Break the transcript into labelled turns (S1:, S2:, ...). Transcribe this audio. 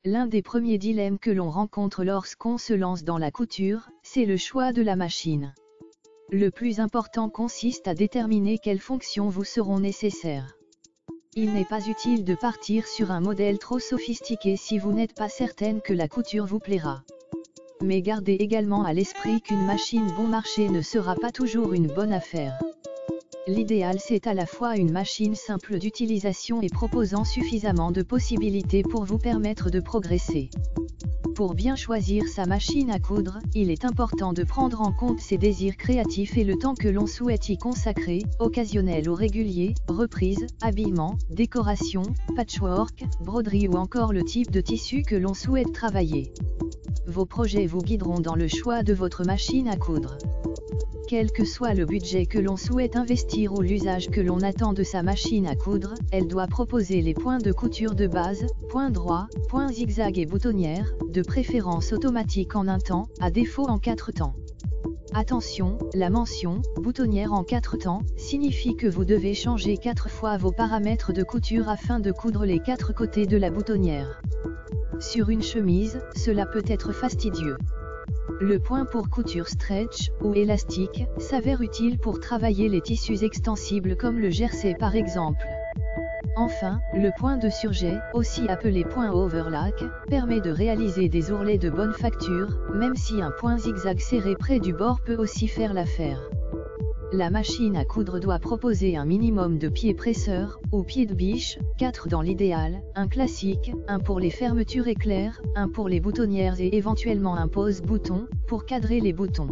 S1: L'un des premiers dilemmes que l'on rencontre lorsqu'on se lance dans la couture, c'est le choix de la machine. Le plus important consiste à déterminer quelles fonctions vous seront nécessaires. Il n'est pas utile de partir sur un modèle trop sophistiqué si vous n'êtes pas certaine que la couture vous plaira. Mais gardez également à l'esprit qu'une machine bon marché ne sera pas toujours une bonne affaire. L'idéal c'est à la fois une machine simple d'utilisation et proposant suffisamment de possibilités pour vous permettre de progresser. Pour bien choisir sa machine à coudre, il est important de prendre en compte ses désirs créatifs et le temps que l'on souhaite y consacrer, occasionnel ou régulier, reprise, habillement, décoration, patchwork, broderie ou encore le type de tissu que l'on souhaite travailler. Vos projets vous guideront dans le choix de votre machine à coudre. Quel que soit le budget que l'on souhaite investir ou l'usage que l'on attend de sa machine à coudre, elle doit proposer les points de couture de base, points droits, points zigzag et boutonnières, de préférence automatique en un temps, à défaut en 4 temps. Attention, la mention « boutonnière en 4 temps » signifie que vous devez changer 4 fois vos paramètres de couture afin de coudre les 4 côtés de la boutonnière. Sur une chemise, cela peut être fastidieux. Le point pour couture stretch, ou élastique, s'avère utile pour travailler les tissus extensibles comme le jersey par exemple. Enfin, le point de surjet, aussi appelé point overlock, permet de réaliser des ourlets de bonne facture, même si un point zigzag serré près du bord peut aussi faire l'affaire. La machine à coudre doit proposer un minimum de pieds presseurs, ou pieds de biche, 4 dans l'idéal, un classique, un pour les fermetures éclairs, un pour les boutonnières et éventuellement un pose-bouton, pour cadrer les boutons.